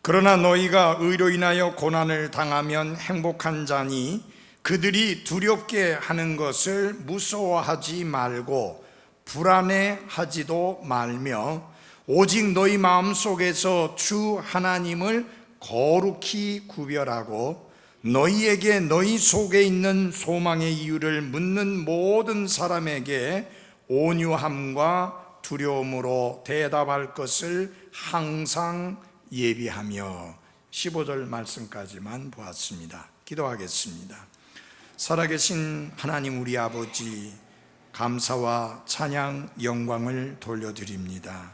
그러나 너희가 의로 인하여 고난을 당하면 행복한 자니 그들이 두렵게 하는 것을 무서워하지 말고 불안해하지도 말며 오직 너희 마음속에서 주 하나님을 거룩히 구별하고 너희에게 너희 속에 있는 소망의 이유를 묻는 모든 사람에게 온유함과 두려움으로 대답할 것을 항상 예비하며 15절 말씀까지만 보았습니다. 기도하겠습니다. 살아계신 하나님 우리 아버지, 감사와 찬양 영광을 돌려드립니다.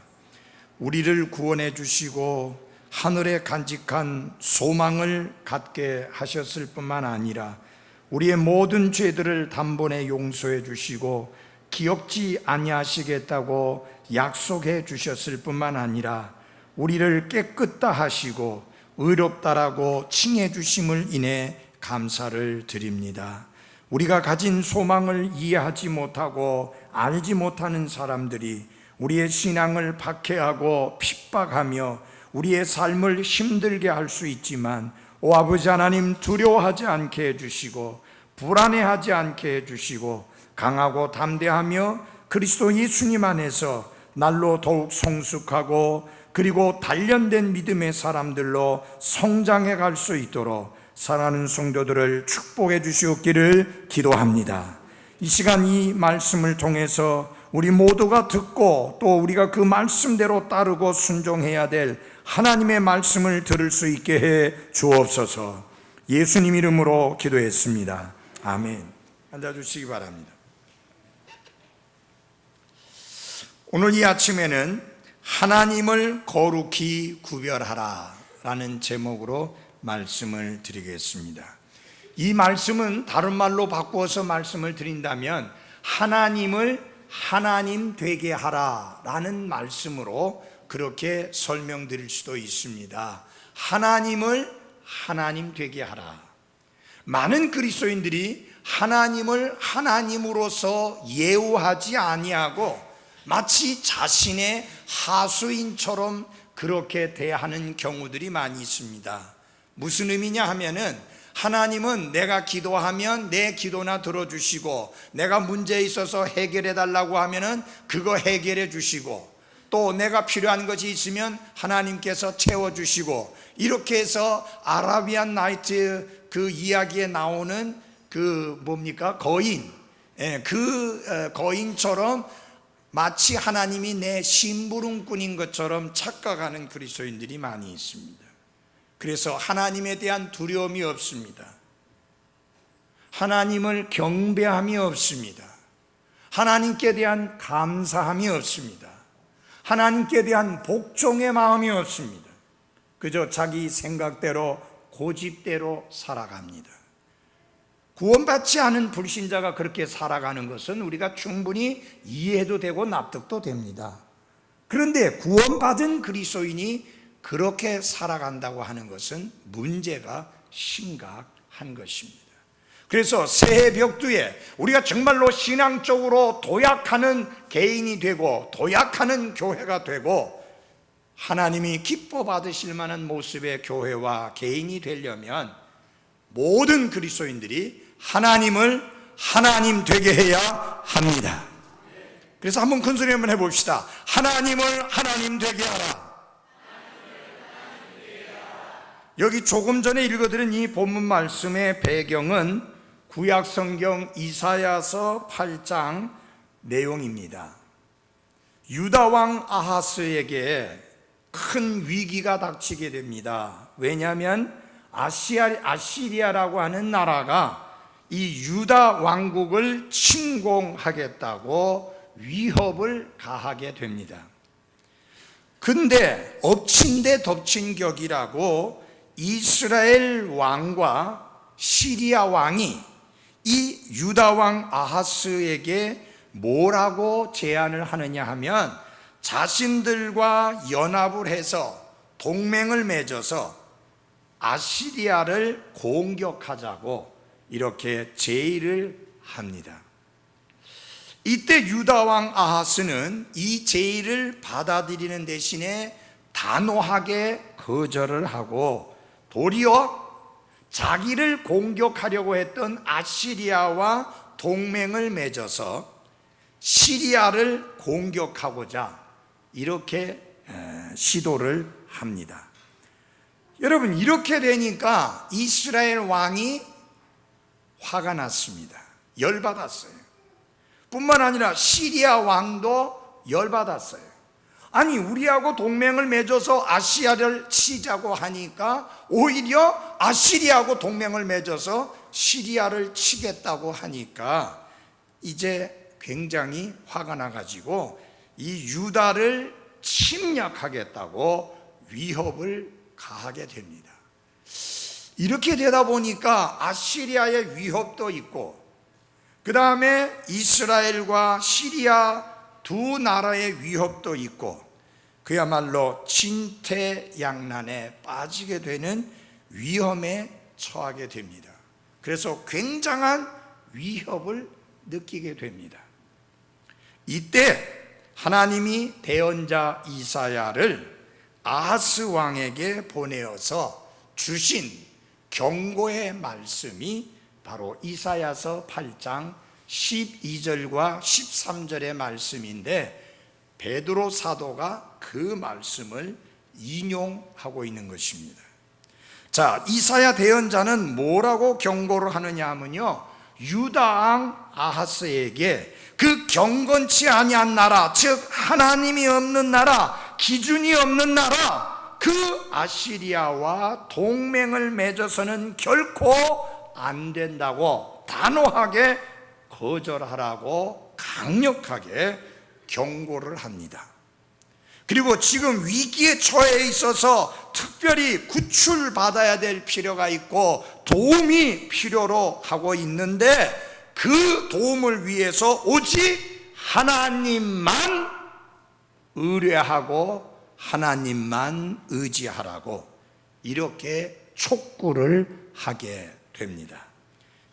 우리를 구원해 주시고 하늘에 간직한 소망을 갖게 하셨을 뿐만 아니라 우리의 모든 죄들을 단번에 용서해 주시고 기억지 아니하시겠다고 약속해 주셨을 뿐만 아니라 우리를 깨끗다 하시고 의롭다라고 칭해 주심을 인해 감사를 드립니다. 우리가 가진 소망을 이해하지 못하고 알지 못하는 사람들이 우리의 신앙을 박해하고 핍박하며 우리의 삶을 힘들게 할 수 있지만 오 아버지 하나님, 두려워하지 않게 해주시고 불안해하지 않게 해주시고 강하고 담대하며 그리스도 예수님 안에서 날로 더욱 성숙하고 그리고 단련된 믿음의 사람들로 성장해 갈 수 있도록 사랑하는 성도들을 축복해 주시옵기를 기도합니다. 이 시간 이 말씀을 통해서 우리 모두가 듣고 또 우리가 그 말씀대로 따르고 순종해야 될 하나님의 말씀을 들을 수 있게 해 주옵소서. 예수님 이름으로 기도했습니다. 아멘. 앉아주시기 바랍니다. 오늘 이 아침에는 하나님을 거룩히 구별하라 라는 제목으로 말씀을 드리겠습니다. 이 말씀은 다른 말로 바꾸어서 말씀을 드린다면 하나님을 하나님 되게 하라 라는 말씀으로 그렇게 설명드릴 수도 있습니다. 하나님을 하나님 되게 하라. 많은 그리스도인들이 하나님을 하나님으로서 예우하지 아니하고 마치 자신의 하수인처럼 그렇게 대하는 경우들이 많이 있습니다. 무슨 의미냐 하면은 하나님은 내가 기도하면 내 기도나 들어주시고 내가 문제에 있어서 해결해 달라고 하면은 그거 해결해 주시고 또 내가 필요한 것이 있으면 하나님께서 채워주시고 이렇게 해서 아라비안 나이트 그 이야기에 나오는 그 뭡니까? 거인, 그 거인처럼 마치 하나님이 내 심부름꾼인 것처럼 착각하는 그리스도인들이 많이 있습니다. 그래서 하나님에 대한 두려움이 없습니다. 하나님을 경배함이 없습니다. 하나님께 대한 감사함이 없습니다. 하나님께 대한 복종의 마음이 없습니다. 그저 자기 생각대로 고집대로 살아갑니다. 구원받지 않은 불신자가 그렇게 살아가는 것은 우리가 충분히 이해도 되고 납득도 됩니다. 그런데 구원받은 그리스도인이 그렇게 살아간다고 하는 것은 문제가 심각한 것입니다. 그래서 새해 벽두에 우리가 정말로 신앙적으로 도약하는 개인이 되고 도약하는 교회가 되고 하나님이 기뻐 받으실 만한 모습의 교회와 개인이 되려면 모든 그리스도인들이 하나님을 하나님 되게 해야 합니다. 그래서 한번 큰 소리 한번 해봅시다. 하나님을 하나님 되게 하라. 여기 조금 전에 읽어드린 이 본문 말씀의 배경은 구약성경 이사야서 8장 내용입니다. 유다왕 아하스에게 큰 위기가 닥치게 됩니다. 왜냐하면 아시리아라고 하는 나라가 이 유다 왕국을 침공하겠다고 위협을 가하게 됩니다. 근데 엎친 데 덮친 격이라고 이스라엘 왕과 시리아 왕이 이 유다 왕 아하스에게 뭐라고 제안을 하느냐 하면 자신들과 연합을 해서 동맹을 맺어서 아시리아를 공격하자고 이렇게 제의를 합니다. 이때 유다 왕 아하스는 이 제의를 받아들이는 대신에 단호하게 거절을 하고 도리어 자기를 공격하려고 했던 아시리아와 동맹을 맺어서 시리아를 공격하고자 이렇게 시도를 합니다. 여러분, 이렇게 되니까 이스라엘 왕이 화가 났습니다. 열받았어요. 뿐만 아니라 시리아 왕도 열받았어요. 아니, 우리하고 동맹을 맺어서 아시아를 치자고 하니까 오히려 아시리아하고 동맹을 맺어서 시리아를 치겠다고 하니까 이제 굉장히 화가 나가지고 이 유다를 침략하겠다고 위협을 가하게 됩니다. 이렇게 되다 보니까 아시리아의 위협도 있고, 그 다음에 이스라엘과 시리아 두 나라의 위협도 있고, 그야말로 진퇴양난에 빠지게 되는 위험에 처하게 됩니다. 그래서 굉장한 위협을 느끼게 됩니다. 이때 하나님이 대언자 이사야를 아하스 왕에게 보내어서 주신 경고의 말씀이 바로 이사야서 8장 12절과 13절의 말씀인데, 베드로 사도가 그 말씀을 인용하고 있는 것입니다. 자, 이사야 대언자는 뭐라고 경고를 하느냐 하면요, 유다 왕 아하스에게 그 경건치 아니한 나라, 즉 하나님이 없는 나라, 기준이 없는 나라, 그 아시리아와 동맹을 맺어서는 결코 안 된다고 단호하게 거절하라고 강력하게 경고를 합니다. 그리고 지금 위기에 처해 있어서 특별히 구출받아야 될 필요가 있고 도움이 필요로 하고 있는데, 그 도움을 위해서 오직 하나님만 의뢰하고 하나님만 의지하라고 이렇게 촉구를 하게 됩니다.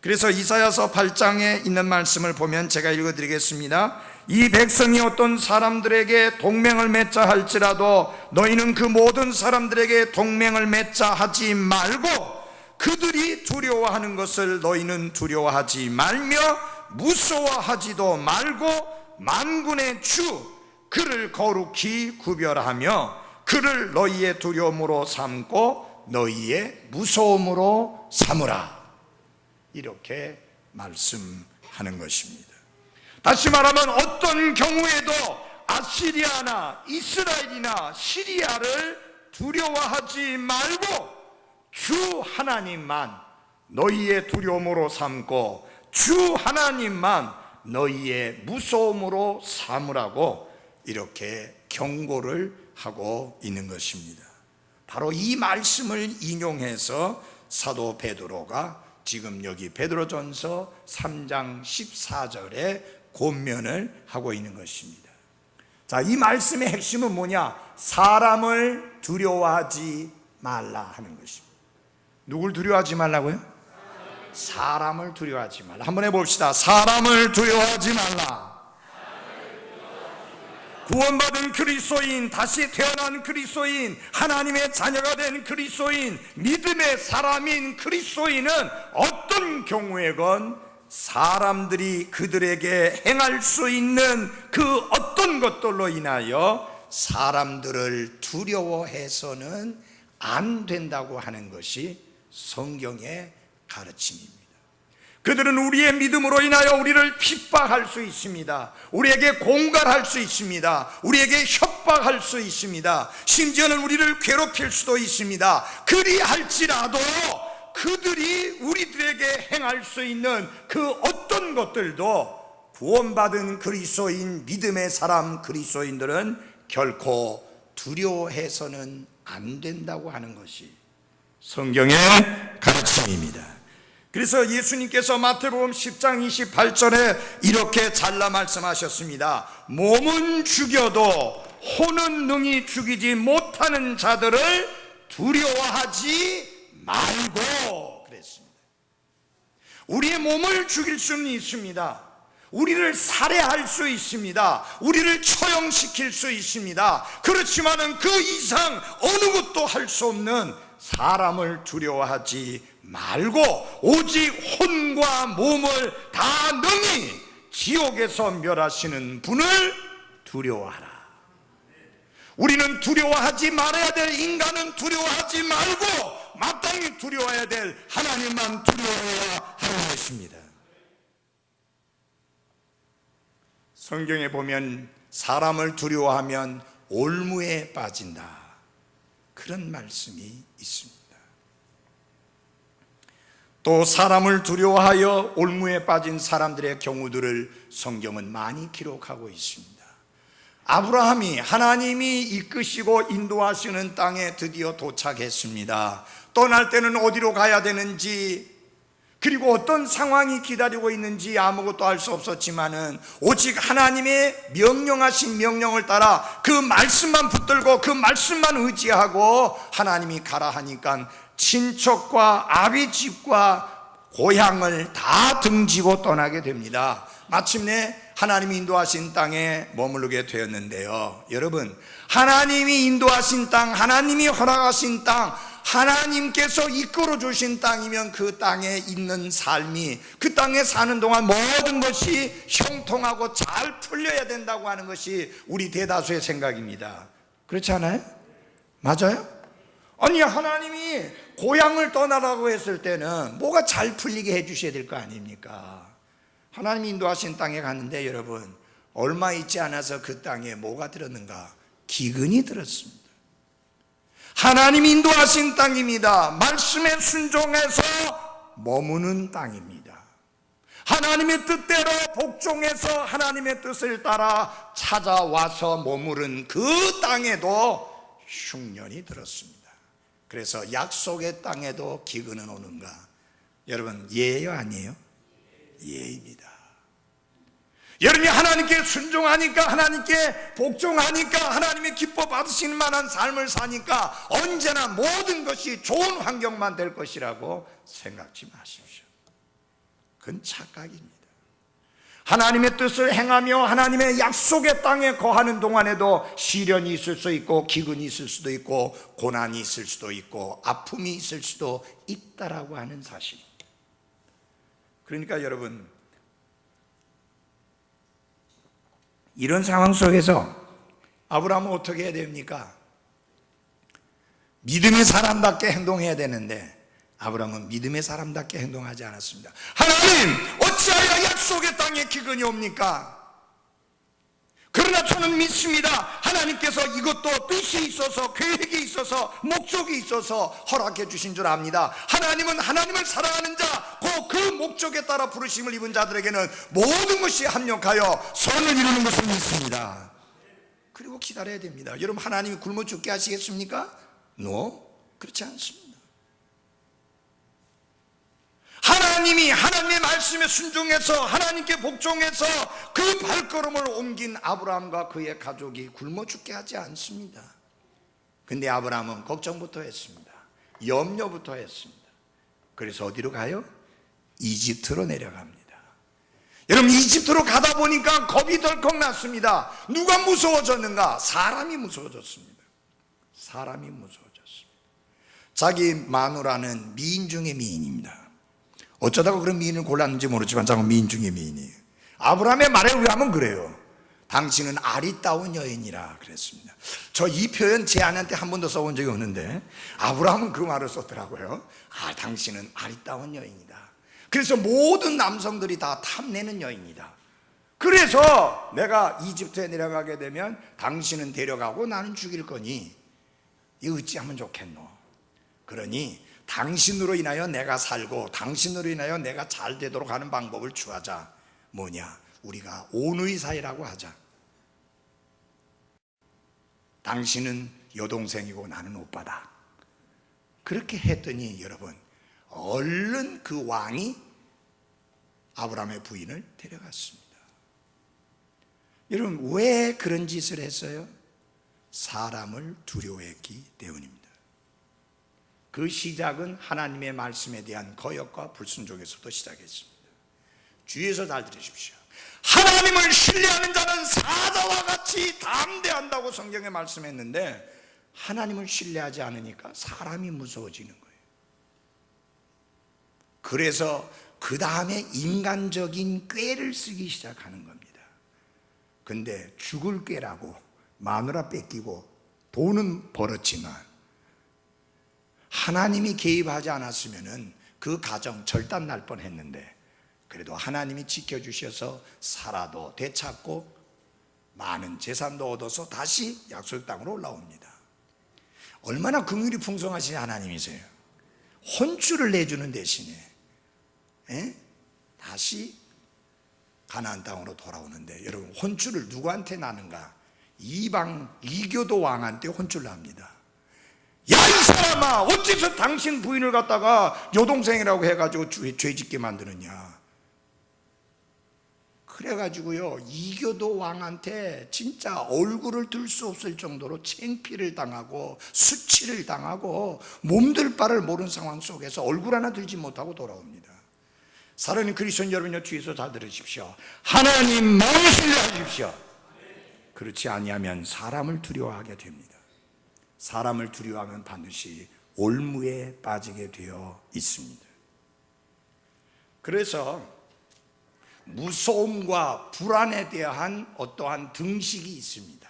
그래서 이사야서 8장에 있는 말씀을 보면 제가 읽어드리겠습니다. 이 백성이 어떤 사람들에게 동맹을 맺자 할지라도 너희는 그 모든 사람들에게 동맹을 맺자 하지 말고, 그들이 두려워하는 것을 너희는 두려워하지 말며 무서워하지도 말고 만군의 주 그를 거룩히 구별하며 그를 너희의 두려움으로 삼고 너희의 무서움으로 삼으라, 이렇게 말씀하는 것입니다. 다시 말하면 어떤 경우에도 아시리아나 이스라엘이나 시리아를 두려워하지 말고 주 하나님만 너희의 두려움으로 삼고 주 하나님만 너희의 무서움으로 삼으라고 이렇게 경고를 하고 있는 것입니다. 바로 이 말씀을 인용해서 사도 베드로가 지금 여기 베드로전서 3장 14절에 권면을 하고 있는 것입니다. 자, 이 말씀의 핵심은 뭐냐? 사람을 두려워하지 말라 하는 것입니다. 누굴 두려워하지 말라고요? 사람을 두려워하지 말라. 한번 해봅시다. 사람을 두려워하지 말라. 구원받은 그리스도인, 다시 태어난 그리스도인, 하나님의 자녀가 된 그리스도인, 믿음의 사람인 그리스도인은 어떤 경우에건 사람들이 그들에게 행할 수 있는 그 어떤 것들로 인하여 사람들을 두려워해서는 안 된다고 하는 것이 성경의 가르침입니다. 그들은 우리의 믿음으로 인하여 우리를 핍박할 수 있습니다. 우리에게 공갈할 수 있습니다. 우리에게 협박할 수 있습니다. 심지어는 우리를 괴롭힐 수도 있습니다. 그리할지라도 그들이 우리들에게 행할 수 있는 그 어떤 것들도 구원받은 그리스도인, 믿음의 사람 그리스도인들은 결코 두려워해서는 안 된다고 하는 것이 성경의 가르침입니다. 그래서 예수님께서 마태복음 10장 28절에 이렇게 잘라 말씀하셨습니다. 몸은 죽여도 혼은 능히 죽이지 못하는 자들을 두려워하지 말고 그랬습니다. 우리의 몸을 죽일 수는 있습니다. 우리를 살해할 수 있습니다. 우리를 처형시킬 수 있습니다. 그렇지만은 그 이상 어느 것도 할 수 없는 사람을 두려워하지 말고 오직 혼과 몸을 다 능히 지옥에서 멸하시는 분을 두려워하라. 우리는 두려워하지 말아야 될 인간은 두려워하지 말고 마땅히 두려워해야 될 하나님만 두려워해야 하는 것입니다. 성경에 보면 사람을 두려워하면 올무에 빠진다, 그런 말씀이 있습니다. 또 사람을 두려워하여 올무에 빠진 사람들의 경우들을 성경은 많이 기록하고 있습니다. 아브라함이 하나님이 이끄시고 인도하시는 땅에 드디어 도착했습니다. 떠날 때는 어디로 가야 되는지, 그리고 어떤 상황이 기다리고 있는지 아무것도 알 수 없었지만은 오직 하나님의 명령하신 명령을 따라 그 말씀만 붙들고 그 말씀만 의지하고 하나님이 가라 하니까 친척과 아비 집과 고향을 다 등지고 떠나게 됩니다. 마침내 하나님이 인도하신 땅에 머무르게 되었는데요. 여러분, 하나님이 인도하신 땅, 하나님이 허락하신 땅, 하나님께서 이끌어 주신 땅이면 그 땅에 있는 삶이, 그 땅에 사는 동안 모든 것이 형통하고 잘 풀려야 된다고 하는 것이 우리 대다수의 생각입니다. 그렇지 않아요? 맞아요? 아니, 하나님이 고향을 떠나라고 했을 때는 뭐가 잘 풀리게 해주셔야 될 거 아닙니까? 하나님이 인도하신 땅에 갔는데 여러분, 얼마 있지 않아서 그 땅에 뭐가 들었는가? 기근이 들었습니다. 하나님이 인도하신 땅입니다. 말씀에 순종해서 머무는 땅입니다. 하나님의 뜻대로 복종해서 하나님의 뜻을 따라 찾아와서 머무른 그 땅에도 흉년이 들었습니다. 그래서 약속의 땅에도 기근은 오는가? 여러분, 예예요, 아니에요? 예입니다. 여러분이 하나님께 순종하니까, 하나님께 복종하니까, 하나님의 기뻐 받으시는 만한 삶을 사니까 언제나 모든 것이 좋은 환경만 될 것이라고 생각지 마십시오. 그건 착각입니다. 하나님의 뜻을 행하며 하나님의 약속의 땅에 거하는 동안에도 시련이 있을 수 있고, 기근이 있을 수도 있고, 고난이 있을 수도 있고, 아픔이 있을 수도 있다라고 하는 사실입니다. 그러니까 여러분, 이런 상황 속에서 아브라함은 어떻게 해야 됩니까? 믿음의 사람답게 행동해야 되는데 아브라함은 믿음의 사람답게 행동하지 않았습니다. 하나님, 어찌하여 약속의 땅에 기근이 옵니까? 그러나 저는 믿습니다. 하나님께서 이것도 뜻이 있어서, 계획이 있어서, 목적이 있어서 허락해 주신 줄 압니다. 하나님은 하나님을 사랑하는 자, 그 목적에 따라 부르심을 입은 자들에게는 모든 것이 합력하여 선을 이루는 것을 믿습니다. 그리고 기다려야 됩니다. 여러분, 하나님이 굶어 죽게 하시겠습니까? No, 그렇지 않습니다. 하나님이 하나님의 말씀에 순종해서 하나님께 복종해서 그 발걸음을 옮긴 아브라함과 그의 가족이 굶어 죽게 하지 않습니다. 근데 아브라함은 걱정부터 했습니다. 염려부터 했습니다. 그래서 어디로 가요? 이집트로 내려갑니다. 여러분, 이집트로 가다 보니까 겁이 덜컥 났습니다. 누가 무서워졌는가? 사람이 무서워졌습니다. 사람이 무서워졌습니다. 자기 마누라는 미인 중의 미인입니다. 어쩌다가 그런 미인을 골랐는지 모르지만 자꾸 미인 중의 미인이에요. 아브라함의 말에 의하면 그래요. 당신은 아리따운 여인이라 그랬습니다. 저 이 표현 제 아내한테 한 번도 써본 적이 없는데 아브라함은 그 말을 썼더라고요. 당신은 아리따운 여인이다. 그래서 모든 남성들이 다 탐내는 여인이다. 그래서 내가 이집트에 내려가게 되면 당신은 데려가고 나는 죽일 거니 이거 어찌하면 좋겠노? 그러니 당신으로 인하여 내가 살고 당신으로 인하여 내가 잘 되도록 하는 방법을 취하자. 뭐냐? 우리가 온의사이라고 하자. 당신은 여동생이고 나는 오빠다. 그렇게 했더니 여러분, 얼른 그 왕이 아브라함의 부인을 데려갔습니다. 여러분, 왜 그런 짓을 했어요? 사람을 두려워했기 때문입니다. 그 시작은 하나님의 말씀에 대한 거역과 불순종에서부터 시작했습니다. 주의해서 잘 들으십시오. 하나님을 신뢰하는 자는 사자와 같이 담대한다고 성경에 말씀했는데, 하나님을 신뢰하지 않으니까 사람이 무서워지는 거예요. 그래서 그 다음에 인간적인 꾀를 쓰기 시작하는 겁니다. 근데 죽을 꾀라고 마누라 뺏기고 돈은 벌었지만 하나님이 개입하지 않았으면 그 가정 절단 날 뻔했는데, 그래도 하나님이 지켜주셔서 살아도 되찾고 많은 재산도 얻어서 다시 약속 땅으로 올라옵니다. 얼마나 긍휼이 풍성하신 하나님이세요. 혼쭐을 내주는 대신에 다시 가나안 땅으로 돌아오는데, 여러분 혼쭐을 누구한테 나는가? 이방 이교도 왕한테 혼쭐 납니다. 야, 이 사람아, 어째서 당신 부인을 갖다가 여동생이라고 해가지고 죄 짓게 만드느냐. 그래가지고요, 이교도 왕한테 진짜 얼굴을 들 수 없을 정도로 창피를 당하고 수치를 당하고 몸들 바를 모르는 상황 속에서 얼굴 하나 들지 못하고 돌아옵니다. 사랑하는 그리스도인 여러분, 뒤에서 잘 들으십시오. 하나님만 신뢰하십시오. 그렇지 아니하면 사람을 두려워하게 됩니다. 사람을 두려워하면 반드시 올무에 빠지게 되어 있습니다. 그래서 무서움과 불안에 대한 어떠한 등식이 있습니다.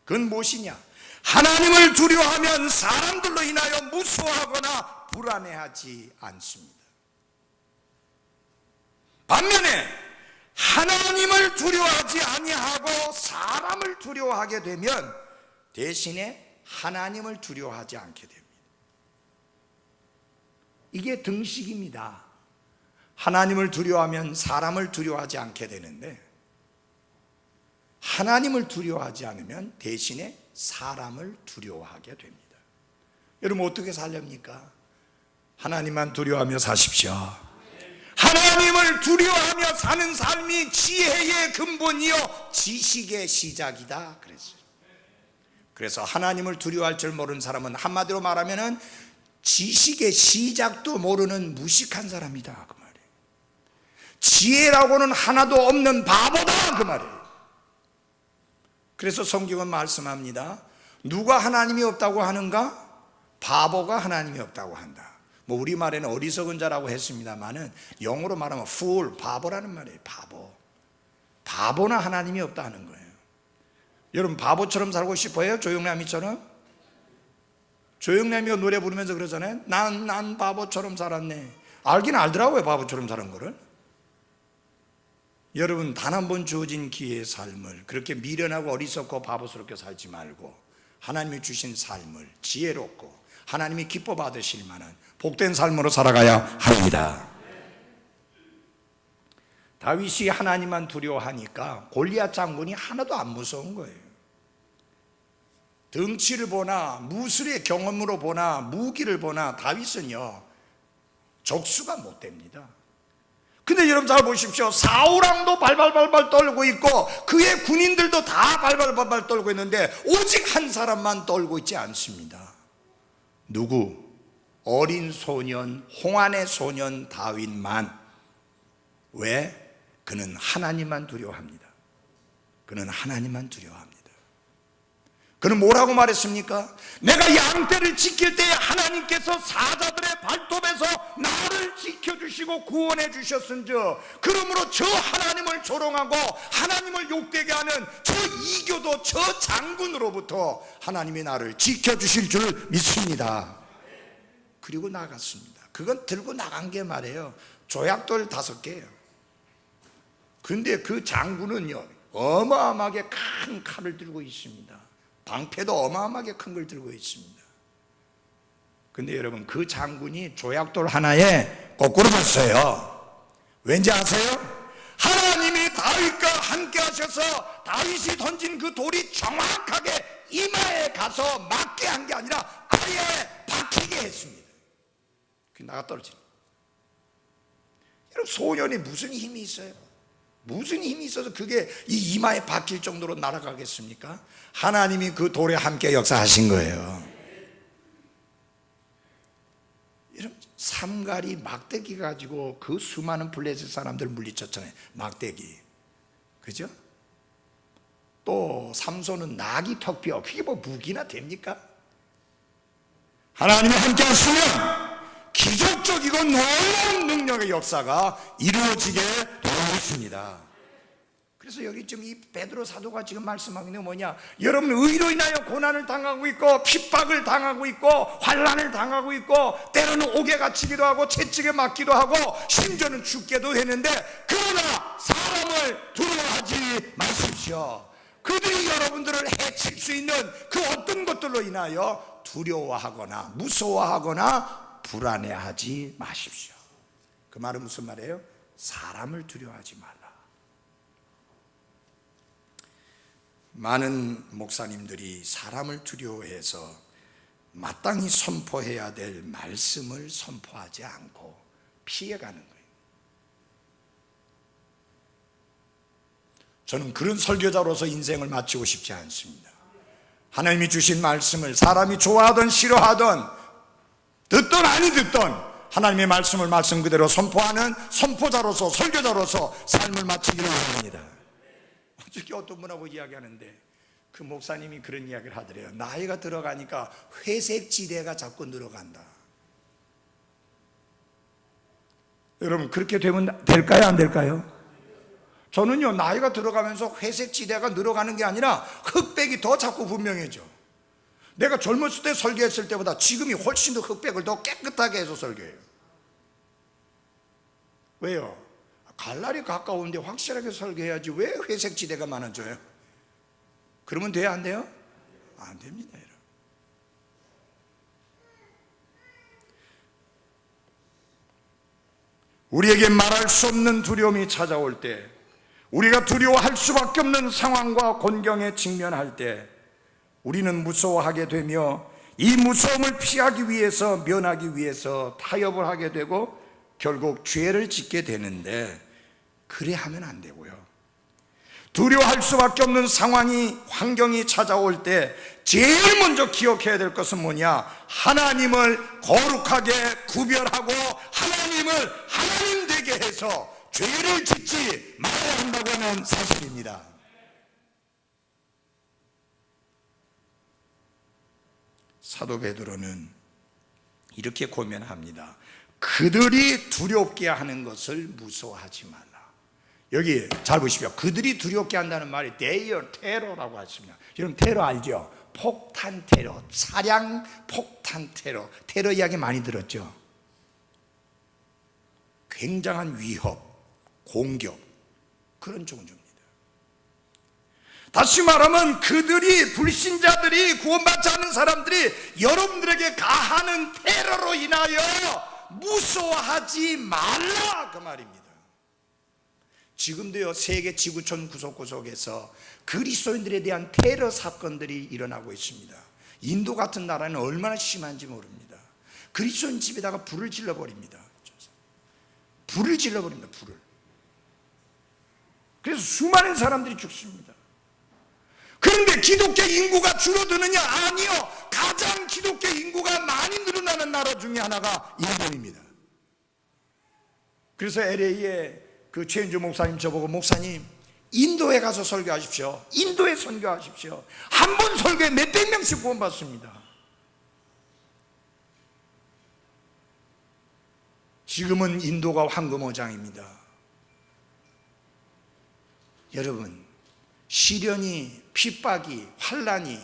그건 무엇이냐? 하나님을 두려워하면 사람들로 인하여 무서워하거나 불안해하지 않습니다. 반면에 하나님을 두려워하지 아니하고 사람을 두려워하게 되면 대신에 하나님을 두려워하지 않게 됩니다. 이게 등식입니다. 하나님을 두려워하면 사람을 두려워하지 않게 되는데, 하나님을 두려워하지 않으면 대신에 사람을 두려워하게 됩니다. 여러분 어떻게 살렵니까? 하나님만 두려워하며 사십시오. 하나님을 두려워하며 사는 삶이 지혜의 근본이요 지식의 시작이다 그랬어요. 그래서 하나님을 두려워할 줄 모르는 사람은 한마디로 말하면 지식의 시작도 모르는 무식한 사람이다 그 말이에요. 지혜라고는 하나도 없는 바보다 그 말이에요. 그래서 성경은 말씀합니다. 누가 하나님이 없다고 하는가? 바보가 하나님이 없다고 한다. 뭐 우리말에는 어리석은 자라고 했습니다만은 영어로 말하면 fool, 바보라는 말이에요. 바보나 하나님이 없다는 거예요. 여러분 바보처럼 살고 싶어요? 조용남이처럼? 조용남이가 노래 부르면서 그러잖아요. 난 바보처럼 살았네. 알긴 알더라고요, 바보처럼 사는 거를. 여러분 단 한 번 주어진 기회의 삶을 그렇게 미련하고 어리석고 바보스럽게 살지 말고 하나님이 주신 삶을 지혜롭고 하나님이 기뻐 받으실 만한 복된 삶으로 살아가야 합니다. 다윗이 하나님만 두려워하니까 골리앗 장군이 하나도 안 무서운 거예요. 덩치를 보나 무술의 경험으로 보나 무기를 보나 다윗은요 적수가 못 됩니다. 근데 여러분 잘 보십시오. 사울왕도 발발발발 떨고 있고 그의 군인들도 다 발발발발 떨고 있는데 오직 한 사람만 떨고 있지 않습니다. 누구? 어린 소년, 홍안의 소년 다윗만. 왜? 그는 하나님만 두려워합니다. 그는 하나님만 두려워합니다. 그는 뭐라고 말했습니까? 내가 양떼를 지킬 때에 하나님께서 사자들의 발톱에서 나를 지켜주시고 구원해 주셨은즉 그러므로 저 하나님을 조롱하고 하나님을 욕되게 하는 저 이교도 저 장군으로부터 하나님이 나를 지켜주실 줄 믿습니다. 그리고 나갔습니다. 그건 들고 나간 게 말이에요. 조약돌 5개예요. 근데 그 장군은요 어마어마하게 큰 칼을 들고 있습니다. 방패도 어마어마하게 큰 걸 들고 있습니다. 근데 여러분 그 장군이 조약돌 하나에 거꾸로 봤어요. 왠지 아세요? 하나님이 다윗과 함께 하셔서 다윗이 던진 그 돌이 정확하게 이마에 가서 맞게 한 게 아니라 아예 박히게 했습니다. 그 나가 떨어집니다. 여러분 소년이 무슨 힘이 있어요? 무슨 힘이 있어서 그게 이 이마에 박힐 정도로 날아가겠습니까? 하나님이 그 돌에 함께 역사하신 거예요. 여러분 삼갈이 막대기 가지고 그 수많은 블레셋 사람들 물리쳤잖아요. 막대기 그죠? 또 삼손은 나귀 턱뼈, 그게 뭐 무기나 됩니까? 하나님이 함께 하시면 기적적이고 놀라운 능력의 역사가 이루어지게 되었습니다. 그래서 여기 지금 이 베드로 사도가 지금 말씀하는 게 뭐냐? 여러분 의로 인하여 고난을 당하고 있고 핍박을 당하고 있고 환난을 당하고 있고 때로는 옥에 갇히기도 하고 채찍에 맞기도 하고 심지어는 죽게도 되는데, 그러나 사람을 두려워하지 마십시오. 그들이 여러분들을 해칠 수 있는 그 어떤 것들로 인하여 두려워하거나 무서워하거나 불안해하지 마십시오. 그 말은 무슨 말이에요? 사람을 두려워하지 말라. 많은 목사님들이 사람을 두려워해서 마땅히 선포해야 될 말씀을 선포하지 않고 피해가는 거예요. 저는 그런 설교자로서 인생을 마치고 싶지 않습니다. 하나님이 주신 말씀을 사람이 좋아하든 싫어하든 듣든 아니 듣든 하나님의 말씀을 말씀 그대로 선포하는 선포자로서 설교자로서 삶을 마치기를 원합니다. 어저께 어떤 분하고 이야기하는데 그 목사님이 그런 이야기를 하더래요. 나이가 들어가니까 회색 지대가 자꾸 늘어간다. 여러분 그렇게 되면 될까요, 안 될까요? 저는요, 나이가 들어가면서 회색 지대가 늘어가는 게 아니라 흑백이 더 자꾸 분명해져. 내가 젊었을 때 설교했을 때보다 지금이 훨씬 더 흑백을 더 깨끗하게 해서 설교해요. 왜요? 갈날이 가까운데 확실하게 설교해야지 왜 회색 지대가 많아져요? 그러면 돼요, 안 돼요? 안 됩니다, 여러분. 우리에게 말할 수 없는 두려움이 찾아올 때, 우리가 두려워할 수밖에 없는 상황과 곤경에 직면할 때 우리는 무서워하게 되며 이 무서움을 피하기 위해서, 면하기 위해서 타협을 하게 되고 결국 죄를 짓게 되는데, 그래 하면 안 되고요. 두려워할 수밖에 없는 상황이, 환경이 찾아올 때 제일 먼저 기억해야 될 것은 뭐냐? 하나님을 거룩하게 구별하고 하나님을 하나님 되게 해서 죄를 짓지 말아야 한다고 하는 사실입니다. 사도 베드로는 이렇게 고면합니다. 그들이 두렵게 하는 것을 무서워하지 말라. 여기 잘 보십시오. 그들이 두렵게 한다는 말이 데이어 테러라고 했습니다. 여러분 테러 알죠? 폭탄 테러, 차량 폭탄 테러, 테러 이야기 많이 들었죠? 굉장한 위협, 공격, 그런 종류입니다. 다시 말하면 그들이, 불신자들이, 구원받지 않은 사람들이 여러분들에게 가하는 테러로 인하여 무서워하지 말라, 그 말입니다. 지금도요, 세계 지구촌 구석구석에서 그리스도인들에 대한 테러 사건들이 일어나고 있습니다. 인도 같은 나라는 얼마나 심한지 모릅니다. 그리스도인 집에다가 불을 질러버립니다. 불을 질러버립니다. 불을. 그래서 수많은 사람들이 죽습니다. 그런데 기독교 인구가 줄어드느냐? 아니요. 가장 기독교 인구가 많이 늘어나는 나라 중에 하나가 인도입니다. 그래서 LA에 그 최은주 목사님 저보고, 목사님 인도에 가서 설교하십시오. 인도에 선교하십시오. 한 번 설교에 몇백 명씩 구원받습니다. 지금은 인도가 황금어장입니다. 여러분, 시련이, 핍박이, 환난이,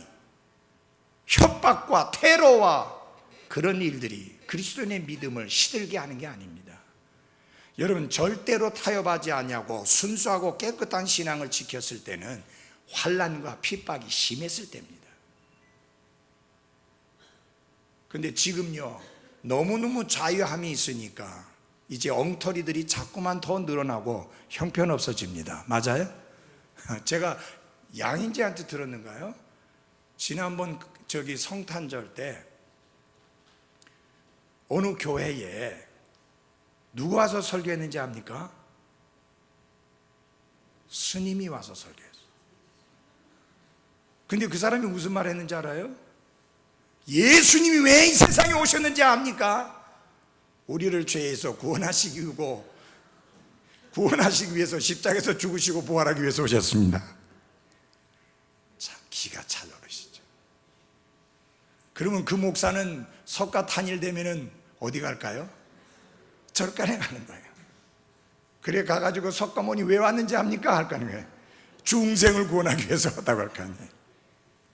협박과 테러와 그런 일들이 그리스도인의 믿음을 시들게 하는 게 아닙니다. 여러분, 절대로 타협하지 아니하고 순수하고 깨끗한 신앙을 지켰을 때는 환난과 핍박이 심했을 때입니다. 그런데 지금요, 너무너무 자유함이 있으니까 이제 엉터리들이 자꾸만 더 늘어나고 형편없어집니다. 맞아요? 제가 양인재한테 들었는가요? 지난번 저기 성탄절 때 어느 교회에 누가 와서 설교했는지 압니까? 스님이 와서 설교했어요. 근데 그 사람이 무슨 말 했는지 알아요? 예수님이 왜 이 세상에 오셨는지 압니까? 우리를 죄에서 구원하시기 위고 구원하시기 위해서 십자가에서 죽으시고 부활하기 위해서 오셨습니다. 참 기가 찰 어르시죠. 그러면 그 목사는 석가 탄일 되면은 어디 갈까요? 절간에 가는 거예요. 그래 가가지고 석가모니 왜 왔는지 압니까? 할 거는 거예요. 중생을 구원하기 위해서 왔다고 할 거 아니에요.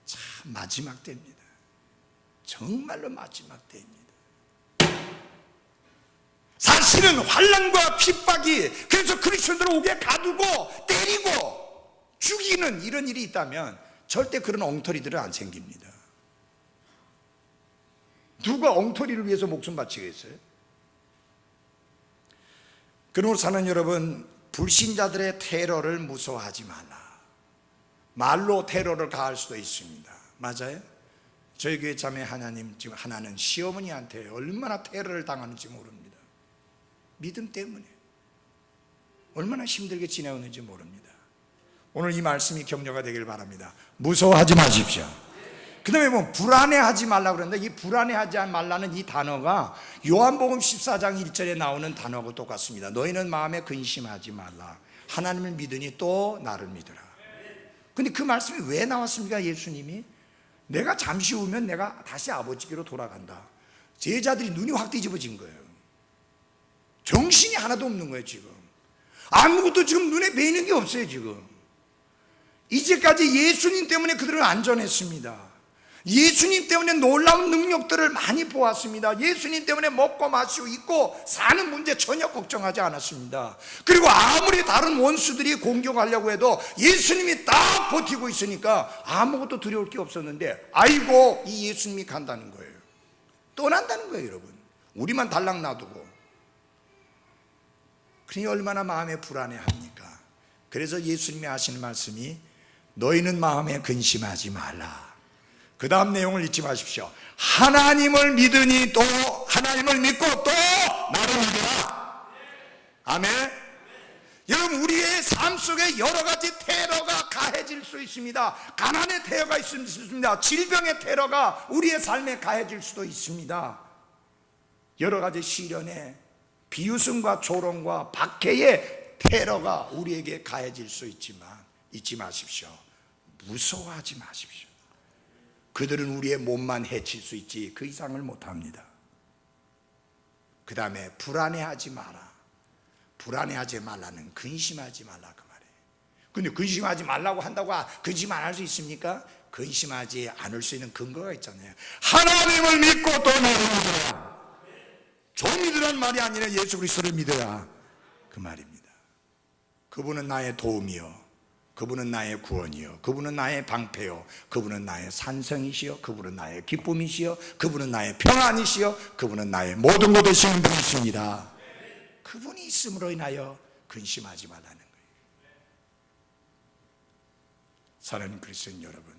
참 마지막 때입니다. 정말로 마지막 때입니다. 사실은 환난과 핍박이 그래서 그리스도인들을 옥에 가두고 때리고 죽이는 이런 일이 있다면 절대 그런 엉터리들은 안 생깁니다. 누가 엉터리를 위해서 목숨 바치겠어요? 그러므로 사는 여러분, 불신자들의 테러를 무서워하지 말라. 말로 테러를 가할 수도 있습니다. 맞아요? 저희 교회 자매 하나님 지금 하나는 시어머니한테 얼마나 테러를 당하는지 모릅니다. 믿음 때문에 얼마나 힘들게 지내었는지 모릅니다. 오늘 이 말씀이 격려가 되길 바랍니다. 무서워하지 마십시오. 그 다음에 뭐 불안해하지 말라고 그러는데 이 불안해하지 말라는 이 단어가 요한복음 14장 1절에 나오는 단어하고 똑같습니다. 너희는 마음에 근심하지 말라. 하나님을 믿으니 또 나를 믿으라. 근데 그 말씀이 왜 나왔습니까? 예수님이 내가 잠시 후면 내가 다시 아버지께로 돌아간다. 제자들이 눈이 확 뒤집어진 거예요. 정신이 하나도 없는 거예요. 지금 아무것도 지금 눈에 보이는 게 없어요. 지금 이제까지 예수님 때문에 그들은 안전했습니다. 예수님 때문에 놀라운 능력들을 많이 보았습니다. 예수님 때문에 먹고 마시고 입고 사는 문제 전혀 걱정하지 않았습니다. 그리고 아무리 다른 원수들이 공격하려고 해도 예수님이 딱 버티고 있으니까 아무것도 두려울 게 없었는데 아이고 이 예수님이 간다는 거예요. 떠난다는 거예요. 여러분 우리만 달랑 놔두고. 그러니 얼마나 마음에 불안해합니까? 그래서 예수님이 하시는 말씀이 너희는 마음에 근심하지 말라. 그 다음 내용을 잊지 마십시오. 하나님을 믿으니 또 하나님을 믿고 또 나를 믿으라. 아멘. 여러분 우리의 삶 속에 여러 가지 테러가 가해질 수 있습니다. 가난의 테러가 있습니다. 질병의 테러가 우리의 삶에 가해질 수도 있습니다. 여러 가지 시련에 비웃음과 조롱과 박해의 테러가 우리에게 가해질 수 있지만 잊지 마십시오. 무서워하지 마십시오. 그들은 우리의 몸만 해칠 수 있지 그 이상을 못합니다. 그 다음에 불안해하지 마라. 불안해하지 말라는 근심하지 말라 그 말이에요. 근데 근심하지 말라고 한다고 근심 안 할 수 있습니까? 근심하지 않을 수 있는 근거가 있잖아요. 하나님을 믿고 또 나를 믿으라. 좀 믿으란 말이 아니라 예수 그리스도를 믿으라 그 말입니다. 그분은 나의 도움이요, 그분은 나의 구원이요, 그분은 나의 방패요, 그분은 나의 산성이시요, 그분은 나의 기쁨이시요, 그분은 나의 평안이시요, 그분은 나의 모든 것 되시는 분이십니다. 그분이 있음으로 인하여 근심하지 말라는 거예요. 사랑하는 그리스도인 여러분,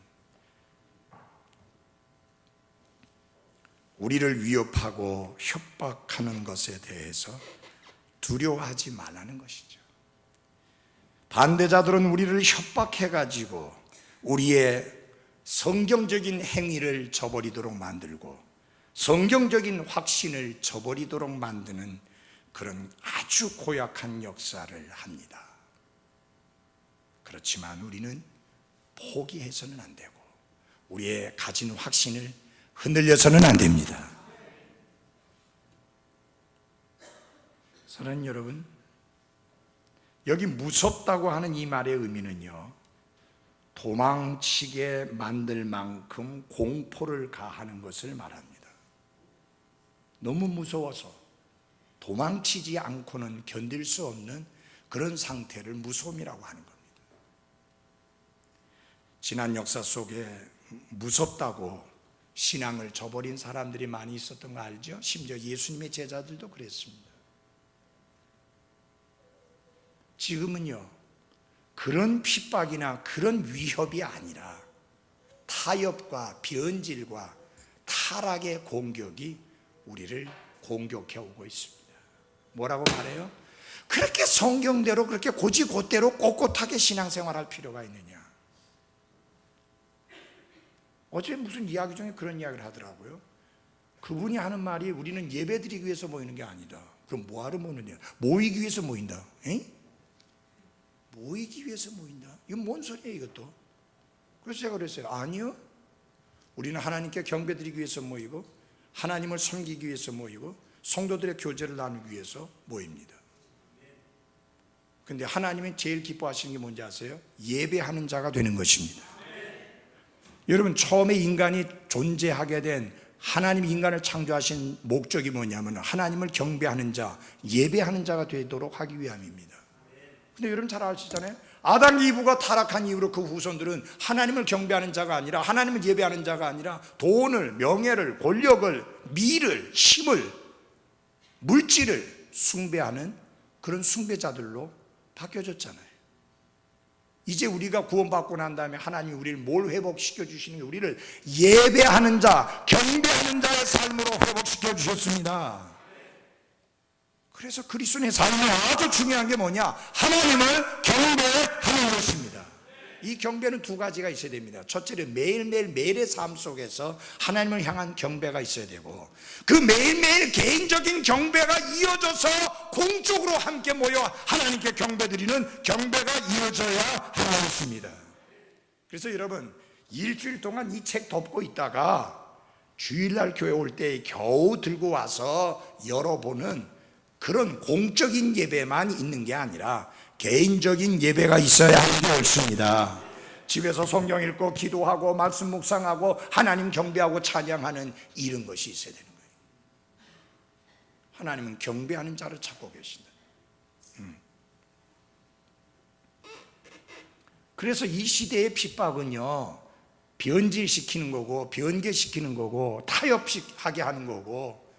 우리를 위협하고 협박하는 것에 대해서 두려워하지 말라는 것이죠. 반대자들은 우리를 협박해가지고 우리의 성경적인 행위를 저버리도록 만들고 성경적인 확신을 저버리도록 만드는 그런 아주 고약한 역사를 합니다. 그렇지만 우리는 포기해서는 안 되고 우리의 가진 확신을 흔들려서는 안 됩니다. 사랑하는 여러분, 여기 무섭다고 하는 이 말의 의미는요, 도망치게 만들 만큼 공포를 가하는 것을 말합니다. 너무 무서워서 도망치지 않고는 견딜 수 없는 그런 상태를 무서움이라고 하는 겁니다. 지난 역사 속에 무섭다고 신앙을 저버린 사람들이 많이 있었던 거 알죠? 심지어 예수님의 제자들도 그랬습니다. 지금은요, 그런 핍박이나 그런 위협이 아니라 타협과 변질과 타락의 공격이 우리를 공격해 오고 있습니다. 뭐라고 말해요? 그렇게 성경대로 그렇게 고지고대로 꼿꼿하게 신앙생활할 필요가 있느냐? 어제 무슨 이야기 중에 그런 이야기를 하더라고요. 그분이 하는 말이 우리는 예배드리기 위해서 모이는 게 아니다. 그럼 뭐하러 모이느냐? 모이기 위해서 모인다. 에이? 모이기 위해서 모인다. 이건 뭔 소리예요 이것도? 그래서 제가 그랬어요. 아니요, 우리는 하나님께 경배드리기 위해서 모이고 하나님을 섬기기 위해서 모이고 성도들의 교제를 나누기 위해서 모입니다. 근데 하나님이 제일 기뻐하시는 게 뭔지 아세요? 예배하는 자가 되는 것입니다. 여러분, 처음에 인간이 존재하게 된 하나님이 인간을 창조하신 목적이 뭐냐면 하나님을 경배하는 자, 예배하는 자가 되도록 하기 위함입니다. 근데 여러분 잘 아시잖아요. 아담 이브가 타락한 이후로 그 후손들은 하나님을 경배하는 자가 아니라, 하나님을 예배하는 자가 아니라 돈을, 명예를, 권력을, 미를, 힘을, 물질을 숭배하는 그런 숭배자들로 바뀌어졌잖아요. 이제 우리가 구원받고 난 다음에 하나님이 우리를 뭘 회복시켜 주시는 게, 우리를 예배하는 자, 경배하는 자의 삶으로 회복시켜 주셨습니다. 그래서 그리스도인의 삶은 아주 중요한 게 뭐냐? 하나님을 경배하는 것입니다. 이 경배는 두 가지가 있어야 됩니다. 첫째는 매일매일의 삶 속에서 하나님을 향한 경배가 있어야 되고, 그 매일매일 개인적인 경배가 이어져서 공적으로 함께 모여 하나님께 경배드리는 경배가 이어져야 하는 것입니다. 그래서 여러분, 일주일 동안 이 책 덮고 있다가 주일날 교회 올 때 겨우 들고 와서 열어보는 그런 공적인 예배만 있는 게 아니라 개인적인 예배가 있어야 하는 게 옳습니다. 집에서 성경 읽고 기도하고 말씀 묵상하고 하나님 경배하고 찬양하는 이런 것이 있어야 되는 거예요. 하나님은 경배하는 자를 찾고 계신다. 그래서 이 시대의 핍박은요, 변질시키는 거고 변개시키는 거고 타협하게 하는 거고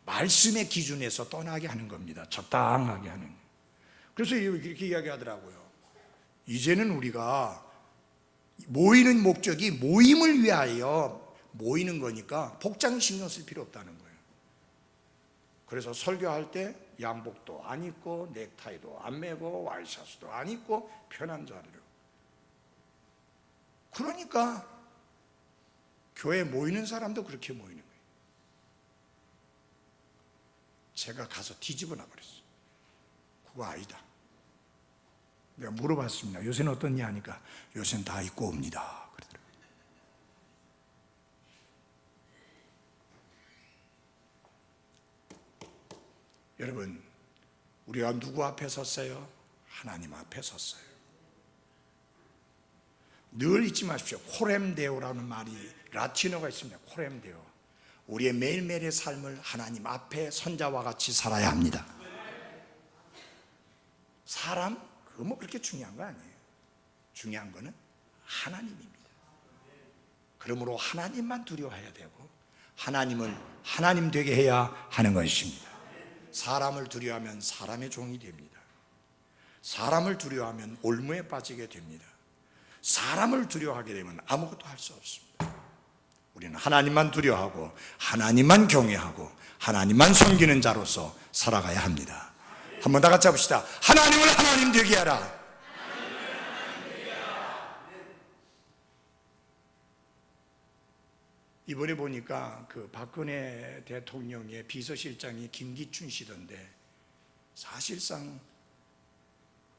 말씀의 기준에서 떠나게 하는 겁니다. 적당하게 하는 거예요. 그래서 이렇게 이야기하더라고요. 이제는 우리가 모이는 목적이 모임을 위하여 모이는 거니까 복장 신경 쓸 필요 없다는 거예요. 그래서 설교할 때 양복도 안 입고 넥타이도 안 매고 와이셔츠도 안 입고 편한 자리로. 그러니까 교회에 모이는 사람도 그렇게 모이는 거예요. 제가 가서 뒤집어 놔버렸어요. 그거 아니다. 내가 물어봤습니다. 요새는 어떻냐 하니까 요새는 다 입고 옵니다. 그러더라고요. 여러분, 우리가 누구 앞에 섰어요? 하나님 앞에 섰어요. 늘 잊지 마십시오. 코렘데오라는 말이 라틴어가 있습니다. 코렘데오. 우리의 매일매일의 삶을 하나님 앞에 선자와 같이 살아야 합니다. 사람, 그거 뭐 그렇게 중요한 거 아니에요. 중요한 거는 하나님입니다. 그러므로 하나님만 두려워해야 되고 하나님을 하나님 되게 해야 하는 것입니다. 사람을 두려워하면 사람의 종이 됩니다. 사람을 두려워하면 올무에 빠지게 됩니다. 사람을 두려워하게 되면 아무것도 할 수 없습니다. 우리는 하나님만 두려워하고 하나님만 경외하고 하나님만 섬기는 자로서 살아가야 합니다. 한번 다 같이 해봅시다. 하나님을 하나님 되게 하라. 이번에 보니까 그 박근혜 대통령의 비서실장이 김기춘 씨던데, 사실상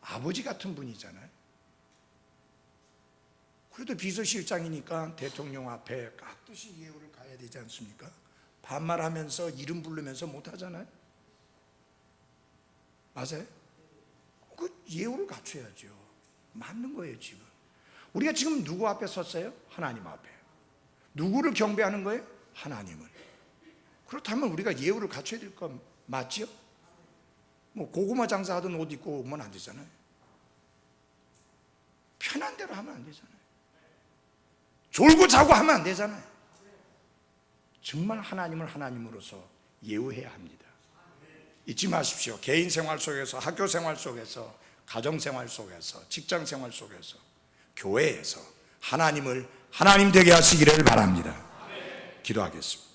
아버지 같은 분이잖아요. 그래도 비서실장이니까 대통령 앞에 깍듯이 예우를 가야 되지 않습니까? 반말하면서 이름 부르면서 못하잖아요. 맞아요? 그 예우를 갖춰야죠. 맞는 거예요. 지금 우리가 지금 누구 앞에 섰어요? 하나님 앞에. 누구를 경배하는 거예요? 하나님을. 그렇다면 우리가 예우를 갖춰야 될 건 맞죠? 뭐 고구마 장사하던 옷 입고 오면 안 되잖아요. 편한 대로 하면 안 되잖아요. 졸고 자고 하면 안 되잖아요. 정말 하나님을 하나님으로서 예우해야 합니다. 잊지 마십시오. 개인 생활 속에서, 학교 생활 속에서, 가정 생활 속에서, 직장 생활 속에서, 교회에서 하나님을 하나님 되게 하시기를 바랍니다. 기도하겠습니다.